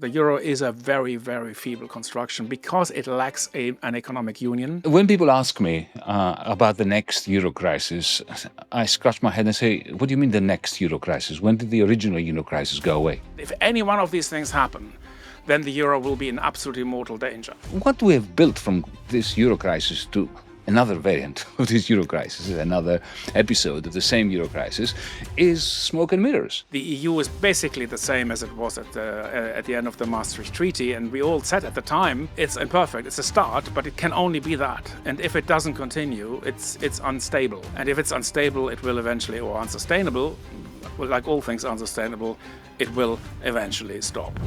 The euro is a very, very feeble construction because it lacks an economic union. When people ask me about the next euro crisis, I scratch my head and say, what do you mean the next euro crisis? When did the original euro crisis go away? If any one of these things happen, then the euro will be in absolutely mortal danger. What we have built from this euro crisis to another variant of this euro crisis, another episode of the same euro crisis, is smoke and mirrors. The EU is basically the same as it was at the end of the Maastricht Treaty, and we all said at the time, it's imperfect, it's a start, but it can only be that. And if it doesn't continue, it's unstable. And if it's unstable, it will eventually, or unsustainable, well, like all things unsustainable, it will eventually stop.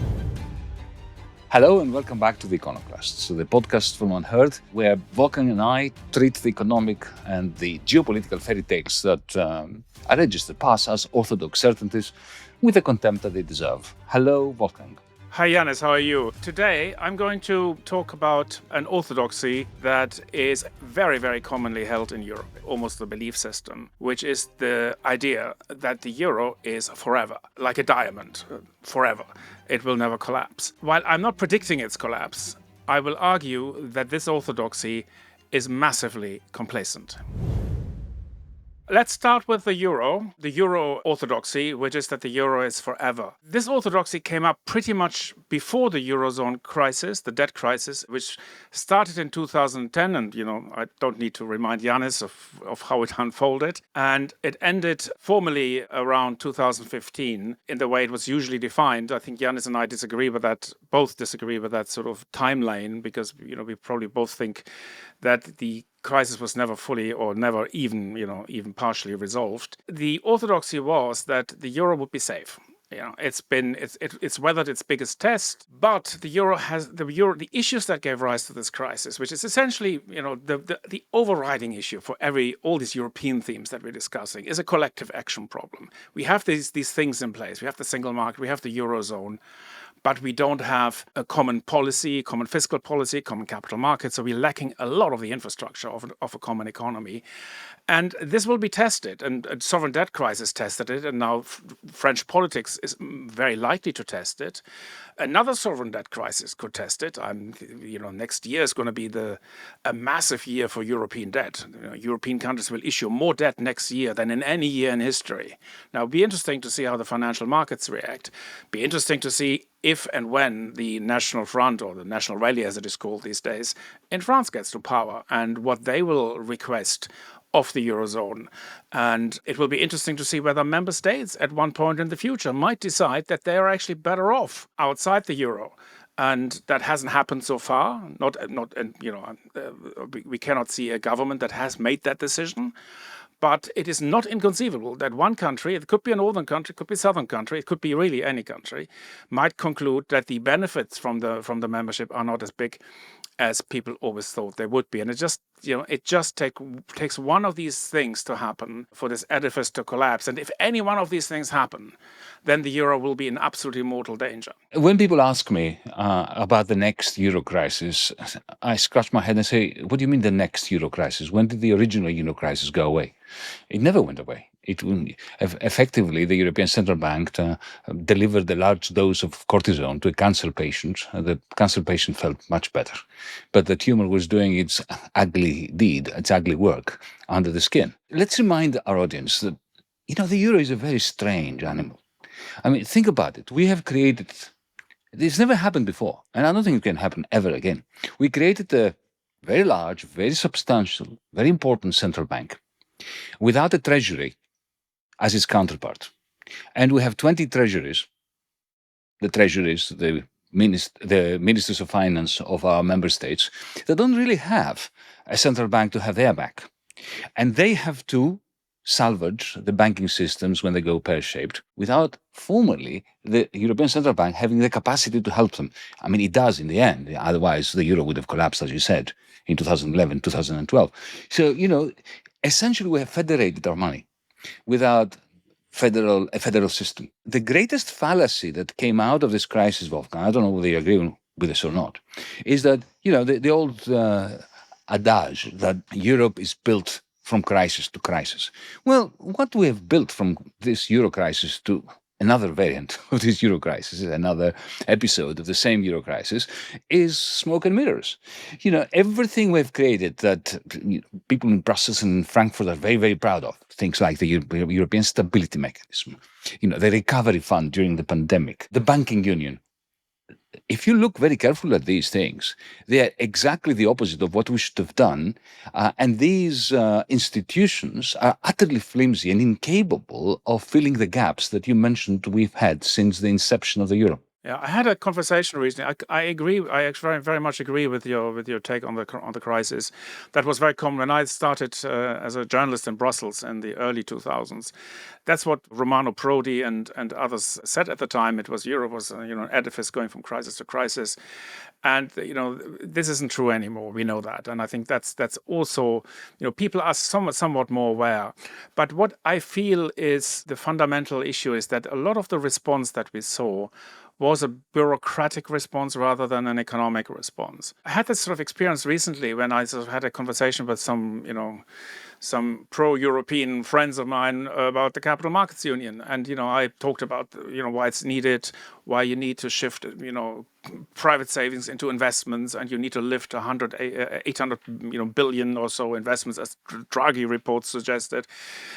Hello and welcome back to the Econoclasts, the podcast from UnHerd, where Wolfgang and I treat the economic and the geopolitical fairy tales that are registered past as orthodox certainties with the contempt that they deserve. Hello, Wolfgang. Hi Yanis, how are you? Today I'm going to talk about an orthodoxy that is very, very commonly held in Europe, almost a belief system, which is the idea that the euro is forever, like a diamond, forever. It will never collapse. While I'm not predicting its collapse, I will argue that this orthodoxy is massively complacent. Let's start with the euro orthodoxy, which is that the euro is forever. This orthodoxy came up pretty much before the Eurozone crisis, the debt crisis, which started in 2010. And, I don't need to remind Yanis of how it unfolded. And it ended formally around 2015 in the way it was usually defined. I think Yanis and I both disagree with that sort of timeline, because, we probably both think that the crisis was never fully or never even partially resolved. The orthodoxy was that the euro would be safe. It's weathered its biggest test, but the issues that gave rise to this crisis, which is essentially the overriding issue for all these European themes that we're discussing, is a collective action problem. We have these things in place. We have the single market, we have the Eurozone, but we don't have a common policy, common fiscal policy, common capital market. So we're lacking a lot of the infrastructure of a common economy. And this will be tested. And a sovereign debt crisis tested it. And now French politics is very likely to test it. Another sovereign debt crisis could test it. Next year is going to be a massive year for European debt. European countries will issue more debt next year than in any year in history. Now, it'll be interesting to see how the financial markets react. Be interesting to see if and when the National Front, or the National Rally as it is called these days, in France gets to power, and what they will request of the Eurozone. And it will be interesting to see whether member states at one point in the future might decide that they are actually better off outside the euro. And that hasn't happened so far. We cannot see a government that has made that decision. But it is not inconceivable that one country, it could be a northern country, it could be a southern country, it could be really any country, might conclude that the benefits from the membership are not as big as people always thought they would be. And it just takes one of these things to happen for this edifice to collapse. And if any one of these things happen, then the euro will be in absolutely mortal danger. When people ask me about the next euro crisis, I scratch my head and say, what do you mean the next euro crisis? When did the original euro crisis go away? It never went away. Effectively, the European Central Bank delivered a large dose of cortisone to a cancer patient. The cancer patient felt much better. But the tumor was doing its ugly deed, its ugly work under the skin. Let's remind our audience that, the euro is a very strange animal. I mean, think about it. We have created, this never happened before, and I don't think it can happen ever again. We created a very large, very substantial, very important central bank without a treasury as its counterpart. And we have 20 treasuries, the ministers of finance of our member states, that don't really have a central bank to have their back. And they have to salvage the banking systems when they go pear-shaped without formally the European Central Bank having the capacity to help them. I mean, it does in the end. Otherwise, the euro would have collapsed, as you said, in 2011, 2012. So, essentially we have federated our money without a federal system. The greatest fallacy that came out of this crisis, Wolfgang, I don't know whether you agree with this or not, is that, the old adage that Europe is built from crisis to crisis. Well, what we have built from this euro crisis to another variant of this Euro crisis, another episode of the same Euro crisis, is smoke and mirrors. Everything we've created that people in Brussels and Frankfurt are very, very proud of, things like the European Stability Mechanism, the recovery fund during the pandemic, the banking union. If you look very carefully at these things, they are exactly the opposite of what we should have done. And these institutions are utterly flimsy and incapable of filling the gaps that you mentioned we've had since the inception of the euro. Yeah, I had a conversation recently. I agree. I actually very much agree with your take on the crisis. That was very common when I started as a journalist in Brussels in the early 2000s. That's what Romano Prodi and others said at the time. It was Europe was an edifice going from crisis to crisis, and this isn't true anymore. We know that, and I think that's also people are somewhat more aware. But what I feel is the fundamental issue is that a lot of the response that we saw was a bureaucratic response rather than an economic response. I had this sort of experience recently when I sort of had a conversation with some pro-European friends of mine about the Capital Markets Union. And, I talked about, why it's needed, why you need to shift, private savings into investments, and you need to lift 800 billion or so investments, as Draghi reports suggested.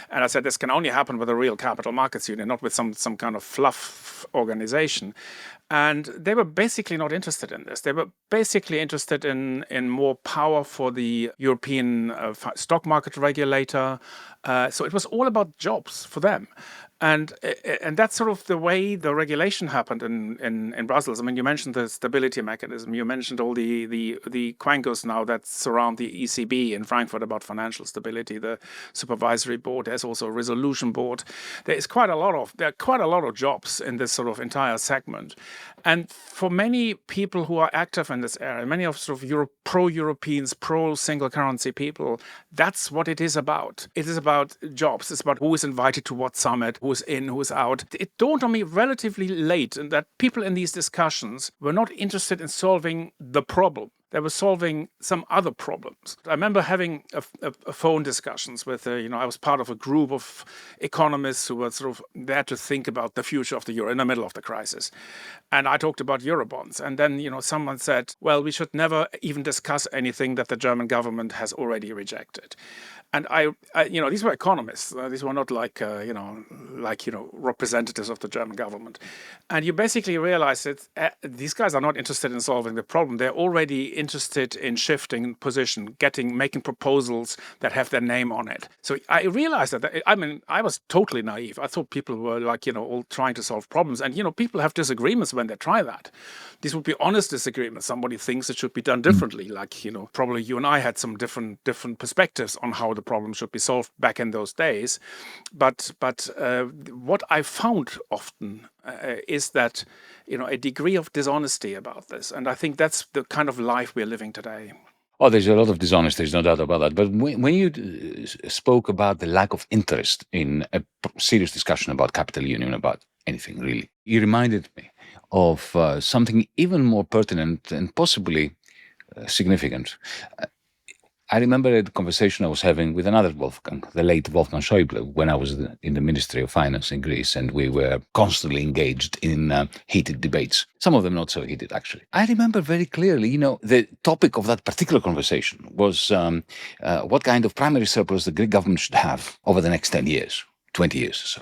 And I said, this can only happen with a real Capital Markets Union, not with some kind of fluff organization. And they were basically not interested in this. They were basically interested in more power for the European stock market regulator. So it was all about jobs for them. And that's sort of the way the regulation happened in Brussels. I mean, you mentioned the stability mechanism. You mentioned all the quangos now that surround the ECB in Frankfurt about financial stability. The supervisory board. There's also a resolution board. There are quite a lot of jobs in this sort of entire segment. And for many people who are active in this area, many of sort of pro-Europeans, pro-single currency people, that's what it is about. It is about jobs. It's about who is invited to what summit, who is in, who is out. It dawned on me relatively late that people in these discussions were not interested in solving the problem. They were solving some other problems. I remember having a phone discussions with, I was part of a group of economists who were sort of there to think about the future of the euro in the middle of the crisis. And I talked about Eurobonds. And then, someone said, well, we should never even discuss anything that the German government has already rejected. And I these were economists. These were not like representatives of the German government. And you basically realize that these guys are not interested in solving the problem. They're already interested in shifting position, making proposals that have their name on it. So I realized that. I was totally naive. I thought people were all trying to solve problems. And people have disagreements when they try that. These would be honest disagreements. Somebody thinks it should be done differently. Probably you and I had some different perspectives on how the problem should be solved back in those days. But what I found often is that a degree of dishonesty about this, and I think that's the kind of life we're living today. Oh, there's a lot of dishonesty, there's no doubt about that. But when you spoke about the lack of interest in a serious discussion about capital union, about anything really, you reminded me of something even more pertinent and possibly significant. I remember a conversation I was having with another Wolfgang, the late Wolfgang Schäuble, when I was in the Ministry of Finance in Greece, and we were constantly engaged in heated debates. Some of them not so heated, actually. I remember very clearly, the topic of that particular conversation was what kind of primary surplus the Greek government should have over the next 10 years, 20 years or so.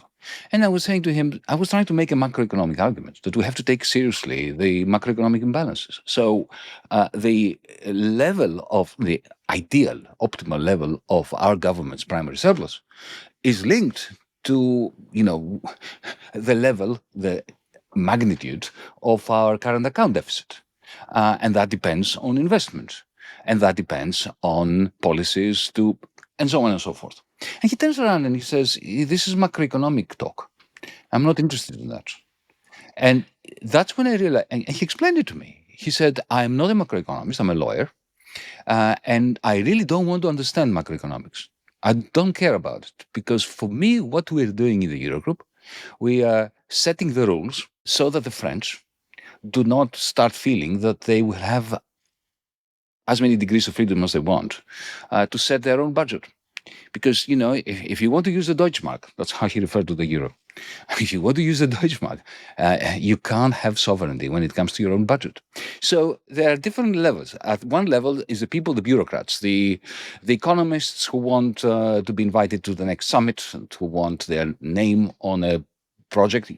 And I was saying to him, I was trying to make a macroeconomic argument that we have to take seriously the macroeconomic imbalances. So the level of the ideal, optimal level of our government's primary surplus is linked to, the level, the magnitude of our current account deficit. And that depends on investment. And that depends on policies and so on and so forth. And he turns around and he says, this is macroeconomic talk. I'm not interested in that. And that's when I realized, and he explained it to me. He said, I'm not a macroeconomist, I'm a lawyer. And I really don't want to understand macroeconomics. I don't care about it. Because for me, what we're doing in the Eurogroup, we are setting the rules so that the French do not start feeling that they will have as many degrees of freedom as they want to set their own budget. Because, if you want to use the Deutschmark, that's how he referred to the euro. If you want to use the Deutschmark, you can't have sovereignty when it comes to your own budget. So there are different levels. At one level is the people, the bureaucrats, the economists who want to be invited to the next summit, who want their name on a project.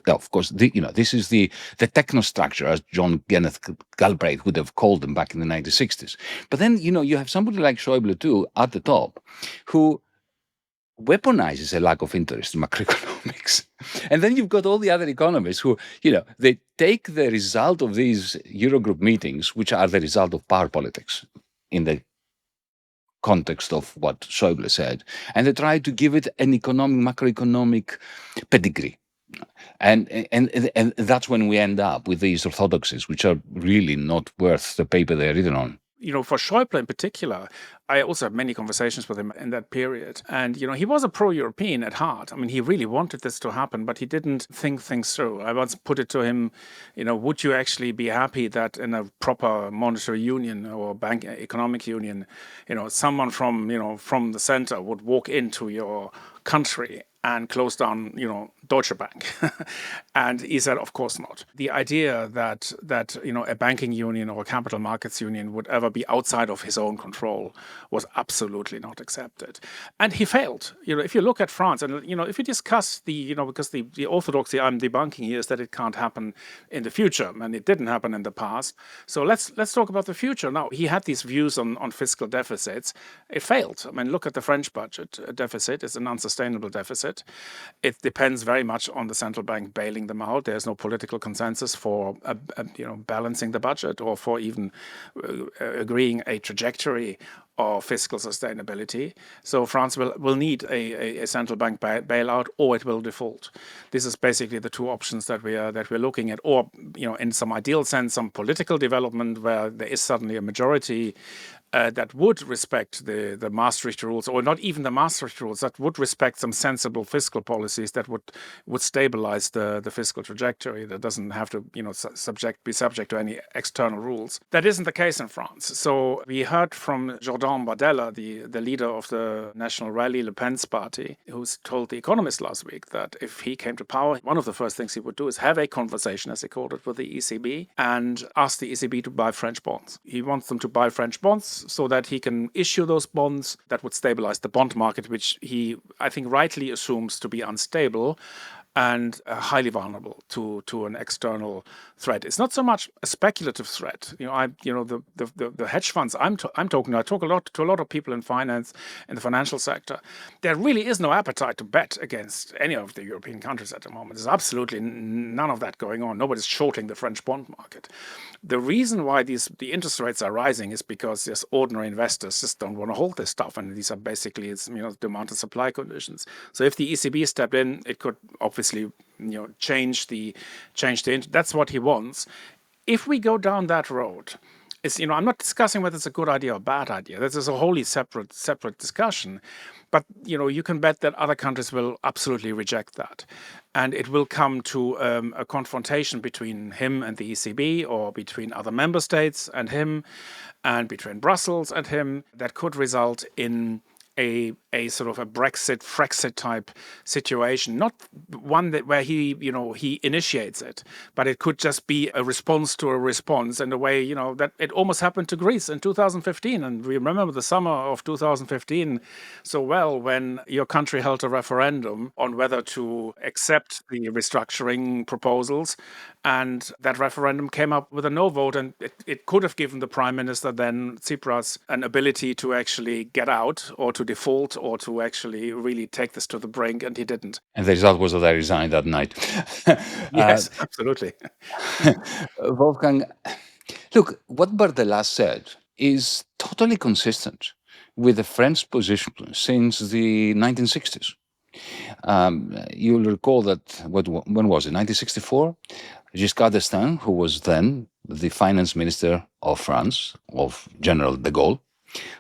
Of course, this is the technostructure, as John Kenneth Galbraith would have called them back in the 1960s. But then, you have somebody like Schäuble, too, at the top, who weaponizes a lack of interest in macroeconomics. And then you've got all the other economists who, they take the result of these Eurogroup meetings, which are the result of power politics in the context of what Schäuble said, and they try to give it an macroeconomic pedigree. And that's when we end up with these orthodoxies, which are really not worth the paper they're written on. For Schäuble in particular, I also had many conversations with him in that period. And, he was a pro-European at heart. I mean, he really wanted this to happen, but he didn't think things through. I once put it to him, would you actually be happy that in a proper monetary union or bank economic union, someone from the center would walk into your country and close down, Deutsche Bank? And he said, of course not. The idea that a banking union or a capital markets union would ever be outside of his own control was absolutely not accepted. And he failed. If you look at France, and if you discuss because the orthodoxy I'm debunking here is that it can't happen in the future, and it didn't happen in the past. So let's talk about the future. Now, he had these views on fiscal deficits. It failed. I mean, look at the French budget. A deficit is an unsustainable deficit. It depends very much on the central bank bailing them out. There's no political consensus for balancing the budget or for even agreeing a trajectory of fiscal sustainability. So France will need a central bank bailout, or it will default. This is basically the two options that we're looking at. Or in some ideal sense, some political development where there is suddenly a majority that would respect the Maastricht rules, or not even the Maastricht rules, that would respect some sensible fiscal policies that would stabilize the fiscal trajectory, that doesn't have to be subject to any external rules. That isn't the case in France. So we heard from Jordan Bardella, the leader of the National Rally, Le Pen's party, who's told The Economist last week that if he came to power, one of the first things he would do is have a conversation, as he called it, with the ECB and ask the ECB to buy French bonds. He wants them to buy French bonds so that he can issue those bonds that would stabilize the bond market, which he, I think, rightly assumes to be unstable and highly vulnerable to an external threat. It's not so much a speculative threat. The hedge funds I talk a lot to a lot of people in finance, in the financial sector. There really is no appetite to bet against any of the European countries at the moment. There's absolutely none of that going on. Nobody's shorting the French bond market. The reason why the interest rates are rising is because there's ordinary investors just don't want to hold this stuff, and these are basically demand and supply conditions. So if the ECB stepped in, it could obviously change the that's what he wants. If we go down that road, I'm not discussing whether it's a good idea or a bad idea. This is a wholly separate discussion. But you can bet that other countries will absolutely reject that, and it will come to a confrontation between him and the ECB, or between other member states and him, and between Brussels and him, that could result in a sort of a Frexit type situation, not one where he initiates it, but it could just be a response to a response in a way, that it almost happened to Greece in 2015. And we remember the summer of 2015 so well, when your country held a referendum on whether to accept the restructuring proposals. And that referendum came up with a no vote, and it could have given the Prime Minister then, Tsipras, an ability to actually get out or to default or to actually really take this to the brink, and he didn't. And the result was that I resigned that night. Yes, absolutely. Wolfgang, look, what Bardella said is totally consistent with the French position since the 1960s. You'll recall that, when was it, 1964? Giscard d'Estaing, who was then the finance minister of France, of General de Gaulle,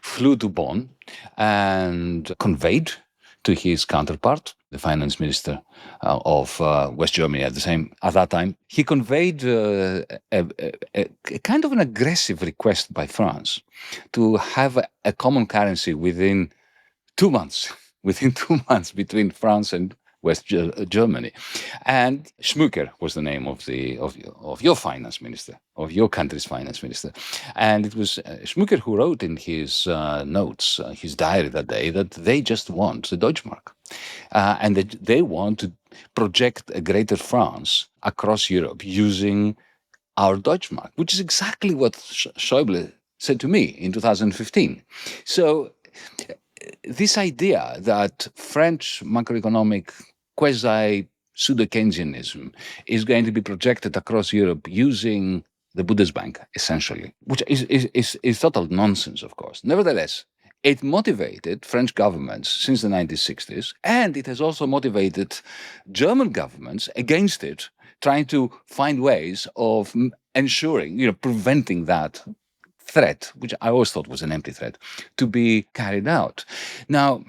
flew to Bonn and conveyed to his counterpart, the finance minister of West Germany at that time, he conveyed a kind of an aggressive request by France to have a common currency within 2 months. Within 2 months between France and Germany. And Schmucker was the name of your finance minister, of your country's finance minister. And it was Schmucker who wrote in his notes, his diary that day, that they just want the Deutschmark. And that they want to project a greater France across Europe using our Deutschmark, which is exactly what Schäuble said to me in 2015. So this idea that French macroeconomic quasi pseudo-Keynesianism is going to be projected across Europe using the Bundesbank, essentially, which is total nonsense, of course. Nevertheless, it motivated French governments since the 1960s, and it has also motivated German governments against it, trying to find ways of ensuring, preventing that threat, which I always thought was an empty threat, to be carried out. Now,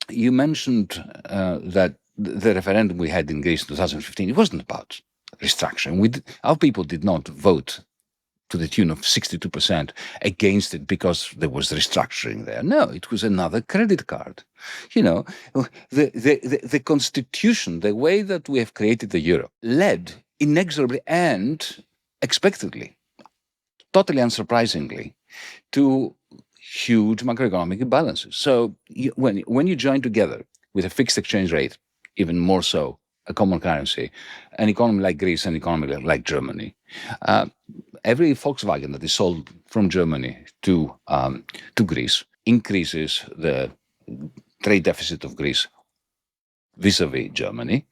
you mentioned that the referendum we had in Greece in 2015, it wasn't about restructuring. Our people did not vote to the tune of 62% against it because there was restructuring there. No, it was another credit card. The constitution, the way that we have created the euro, led inexorably and expectedly, totally unsurprisingly, to huge macroeconomic imbalances. So when you join together with a fixed exchange rate, even more so, a common currency, an economy like Greece, an economy like Germany, every Volkswagen that is sold from Germany to Greece increases the trade deficit of Greece vis-a-vis Germany.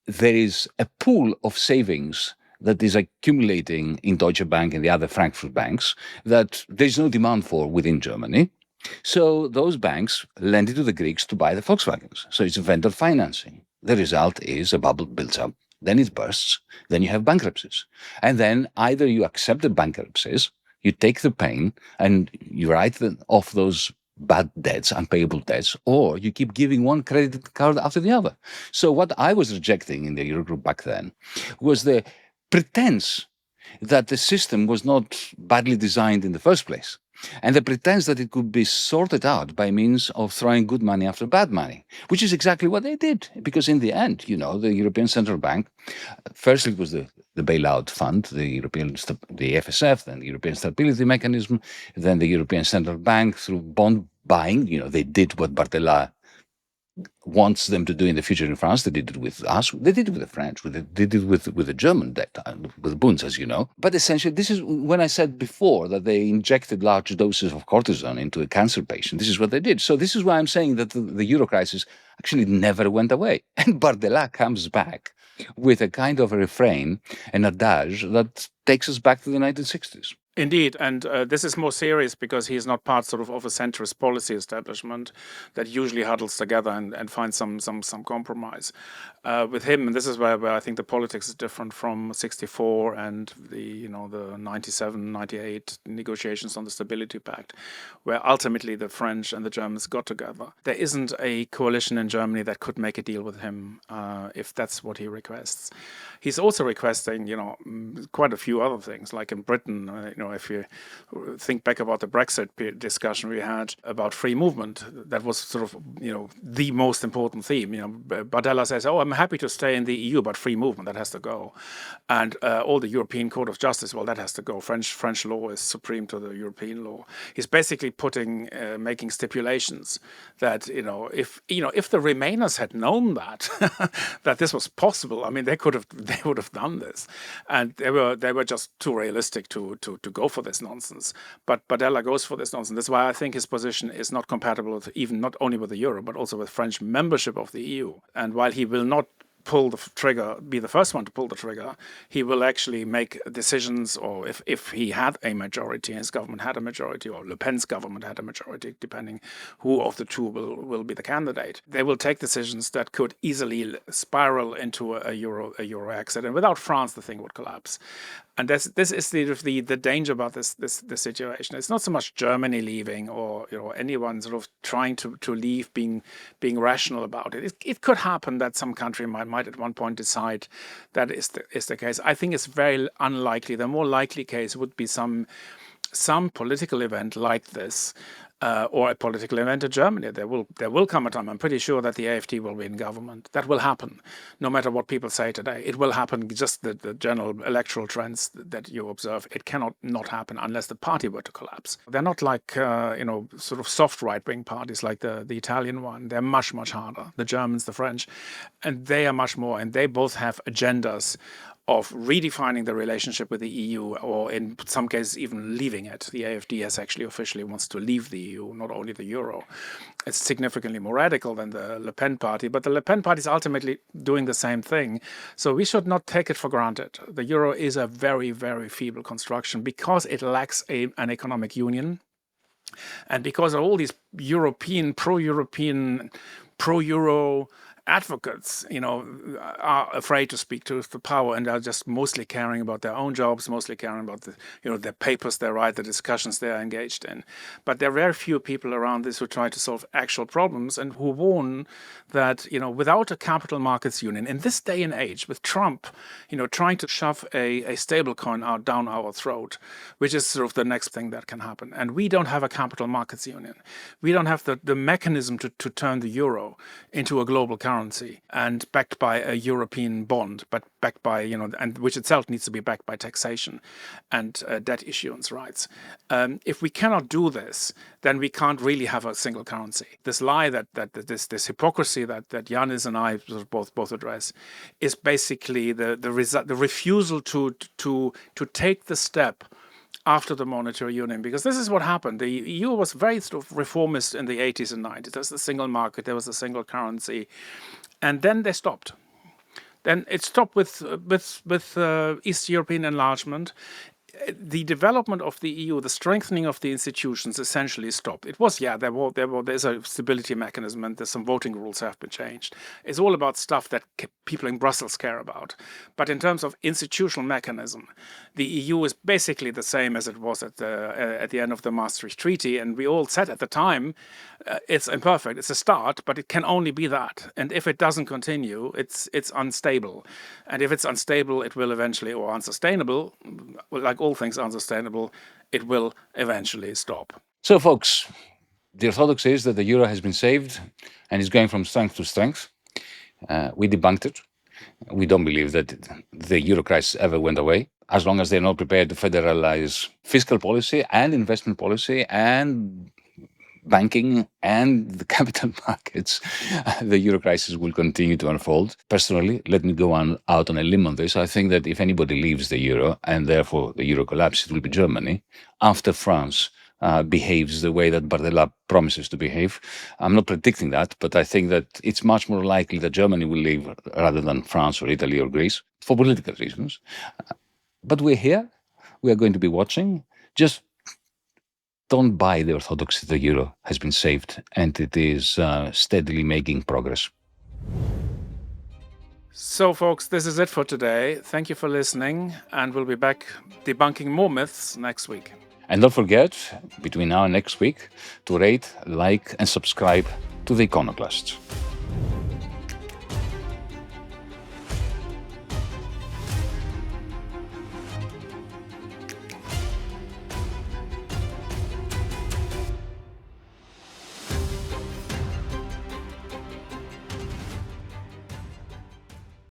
There is a pool of savings that is accumulating in Deutsche Bank and the other Frankfurt banks that there's no demand for within Germany. So those banks lend it to the Greeks to buy the Volkswagens. So it's vendor financing. The result is a bubble builds up, then it bursts, then you have bankruptcies. And then either you accept the bankruptcies, you take the pain, and you write off those bad debts, unpayable debts, or you keep giving one credit card after the other. So what I was rejecting in the Eurogroup back then was the pretense that the system was not badly designed in the first place, and the pretense that it could be sorted out by means of throwing good money after bad money, which is exactly what they did. Because in the end, the European Central Bank, first it was the bailout fund, the FSF, then the European Stability Mechanism, then the European Central Bank through bond buying. They did what Bartella wants them to do in the future in France. They did it with us. They did it with the French. They did it with the German debt, with Bunds, as you know. But essentially, this is when I said before that they injected large doses of cortisone into a cancer patient. This is what they did. So this is why I'm saying that the Euro crisis actually never went away. And Bardella comes back with a kind of a refrain, an adage that takes us back to the 1960s. Indeed, and this is more serious because he is not part of a centrist policy establishment that usually huddles together and finds some compromise. With him, and this is where I think the politics is different from 64 and the 97, 98 negotiations on the Stability Pact, where ultimately the French and the Germans got together. There isn't a coalition in Germany that could make a deal with him if that's what he requests. He's also requesting, quite a few other things, like in Britain, if you think back about the Brexit discussion we had about free movement, that was sort of, the most important theme. Bardella says, I'm happy to stay in the EU, but free movement, that has to go. And all the European Court of Justice, well, that has to go. French law is supreme to the European law. He's basically making stipulations that, if the Remainers had known that, that this was possible, I mean, they would have done this. And they were just too realistic to go for this nonsense. But Bardella goes for this nonsense. That's why I think his position is not compatible with even not only with the euro, but also with French membership of the EU. And while he will not pull the trigger, be the first one to pull the trigger, he will actually make decisions, or if he had a majority, his government had a majority, or Le Pen's government had a majority, depending who of the two will be the candidate, they will take decisions that could easily spiral into a euro exit. And without France, the thing would collapse. And this is the danger about this situation. It's not so much Germany leaving or anyone sort of trying to leave, being rational about it. It could happen that some country might at one point decide that is the case. I think it's very unlikely. The more likely case would be some political event like this or a political event in Germany. There will come a time, I'm pretty sure, that the AfD will be in government. That will happen, no matter what people say today. It will happen, just the general electoral trends that you observe. It cannot not happen unless the party were to collapse. They're not like, sort of soft right-wing parties like the Italian one. They're much, much harder. The Germans, the French, and they are much more, and they both have agendas of redefining the relationship with the EU, or in some cases even leaving it. The AfD has actually officially wants to leave the EU, not only the euro. It's significantly more radical than the Le Pen party, but the Le Pen party is ultimately doing the same thing. So we should not take it for granted. The euro is a very, very feeble construction because it lacks an economic union, and because of all these European, pro-Euro advocates, are afraid to speak truth to power, and are just mostly caring about their own jobs, mostly caring about their papers they write, the discussions they are engaged in. But there are very few people around this who try to solve actual problems, and who warn that, without a capital markets union in this day and age, with Trump, trying to shove a stable coin down our throat, which is sort of the next thing that can happen. And we don't have a capital markets union. We don't have the mechanism to turn the euro into a global currency and backed by a European bond, but backed by, and which itself needs to be backed by taxation and debt issuance rights. If we cannot do this, then we can't really have a single currency. This lie this hypocrisy that Yanis and I both address is basically the refusal to take the step after the monetary union, because this is what happened. The EU was very sort of reformist in the 80s and 90s. There was the single market, there was a single currency, and then they stopped. Then it stopped with East European enlargement. The development of the EU, the strengthening of the institutions, essentially stopped. It was, there's a stability mechanism, and there's some voting rules have been changed. It's all about stuff that people in Brussels care about. But in terms of institutional mechanism, the EU is basically the same as it was at the end of the Maastricht Treaty. And we all said at the time, it's imperfect. It's a start, but it can only be that. And if it doesn't continue, it's unstable. And if it's unstable, it will eventually, or unsustainable, like all things unsustainable, it will eventually stop. So, folks, the orthodoxy is that the euro has been saved and is going from strength to strength. We debunked it. We don't believe that the euro crisis ever went away, as long as they're not prepared to federalize fiscal policy and investment policy and banking and the capital markets. The euro crisis will continue to unfold. Personally, let me go out on a limb on this. I think that if anybody leaves the euro, and therefore the euro collapses, it will be Germany, after France behaves the way that Bardella promises to behave. I'm not predicting that, but I think that it's much more likely that Germany will leave rather than France or Italy or Greece, for political reasons. But we're here. We are going to be watching. Just don't buy the orthodoxy. The euro has been saved, and it is steadily making progress. So, folks, this is it for today. Thank you for listening, and we'll be back debunking more myths next week. And don't forget, between now and next week, to rate, like, and subscribe to the Econoclasts.